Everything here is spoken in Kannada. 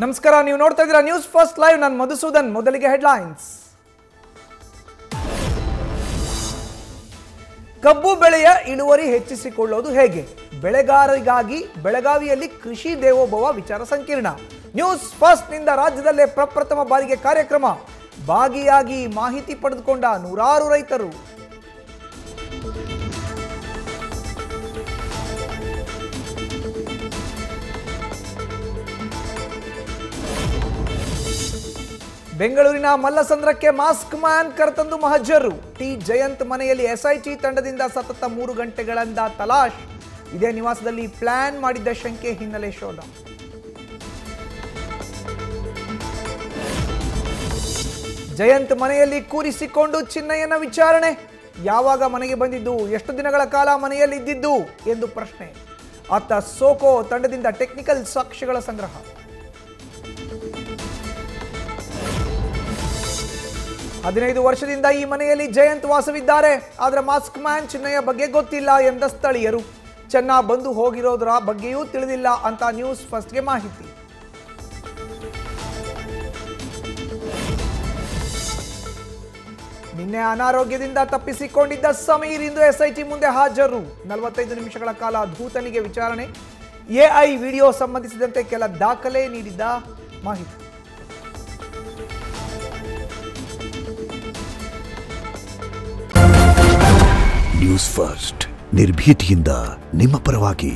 ನಮಸ್ಕಾರ, ನೀವು ನೋಡ್ತಾ ಇದ್ದೀರಾ ನ್ಯೂಸ್ ಫಸ್ಟ್ ಲೈವ್. ನಾನು ಮಧುಸೂದನ್. ಮೊದಲಿಗೆ ಹೆಡ್ಲೈನ್ಸ್. ಕಬ್ಬು ಬೆಳೆಯ ಇಳುವರಿ ಹೆಚ್ಚಿಸಿಕೊಳ್ಳೋದು ಹೇಗೆ? ಬೆಳೆಗಾರರಿಗಾಗಿ ಬೆಳಗಾವಿಯಲ್ಲಿ ಕೃಷಿ ದೇವೋಭವ ವಿಚಾರ ಸಂಕಿರಣ. ನ್ಯೂಸ್ ಫಸ್ಟ್ ನಿಂದ ರಾಜ್ಯದಲ್ಲೇ ಪ್ರಪ್ರಥಮ ಬಾರಿಗೆ ಕಾರ್ಯಕ್ರಮ. ಭಾಗಿಯಾಗಿ ಮಾಹಿತಿ ಪಡೆದುಕೊಂಡ ನೂರಾರು ರೈತರು. ಬೆಂಗಳೂರಿನ ಮಲ್ಲಸಂದ್ರಕ್ಕೆ ಮಾಸ್ಕ್ ಮ್ಯಾನ್ ಕರೆತಂದು ಮಹಜರು. ಟಿ ಜಯಂತ್ ಮನೆಯಲ್ಲಿ ಎಸ್ಐಟಿ ತಂಡದಿಂದ ಸತತ 3 ಗಂಟೆಗಳಿಂದ ತಲಾಶ್. ಇದೇ ನಿವಾಸದಲ್ಲಿ ಪ್ಲಾನ್ ಮಾಡಿದ್ದ ಶಂಕೆ ಹಿನ್ನೆಲೆ ಶೋಧ. ಜಯಂತ್ ಮನೆಯಲ್ಲಿ ಕೂರಿಸಿಕೊಂಡು ಚಿನ್ನಯ್ಯನ ವಿಚಾರಣೆ. ಯಾವಾಗ ಮನೆಗೆ ಬಂದಿದ್ದು, ಎಷ್ಟು ದಿನಗಳ ಕಾಲ ಮನೆಯಲ್ಲಿ ಇದ್ದಿದ್ದು ಎಂದು ಪ್ರಶ್ನೆ. ಆತ ಸೋಕೋ ತಂಡದಿಂದ ಟೆಕ್ನಿಕಲ್ ಸಾಕ್ಷ್ಯಗಳ ಸಂಗ್ರಹ. ಹದಿನೈದು ವರ್ಷದಿಂದ ಈ ಮನೆಯಲ್ಲಿ ಜಯಂತ್ ವಾಸವಿದ್ದಾರೆ. ಆದರೆ ಮಾಸ್ಕ್ ಮ್ಯಾನ್ ಚಿನ್ನಯ್ಯ ಬಗ್ಗೆ ಗೊತ್ತಿಲ್ಲ ಎಂದ ಸ್ಥಳೀಯರು. ಚೆನ್ನ ಬಂದು ಹೋಗಿರೋದರ ಬಗ್ಗೆಯೂ ತಿಳಿದಿಲ್ಲ ಅಂತ ನ್ಯೂಸ್ ಫಸ್ಟ್ಗೆ ಮಾಹಿತಿ. ನಿನ್ನೆ ಅನಾರೋಗ್ಯದಿಂದ ತಪ್ಪಿಸಿಕೊಂಡಿದ್ದ ಸಮೀರ್ ಇಂದು ಎಸ್ಐಟಿ ಮುಂದೆ ಹಾಜರು. 45 ನಿಮಿಷಗಳ ಕಾಲ ಧೂತನಿಗೆ ವಿಚಾರಣೆ. ಎಐ ವಿಡಿಯೋ ಸಂಬಂಧಿಸಿದಂತೆ ಕೆಲ ದಾಖಲೆ ನೀಡಿದ್ದ ಮಾಹಿತಿ. ನ್ಯೂಸ್ ಫಸ್ಟ್ ನಿರ್ಭೀತಿಯಿಂದ ನಿಮ್ಮ ಪರವಾಗಿ.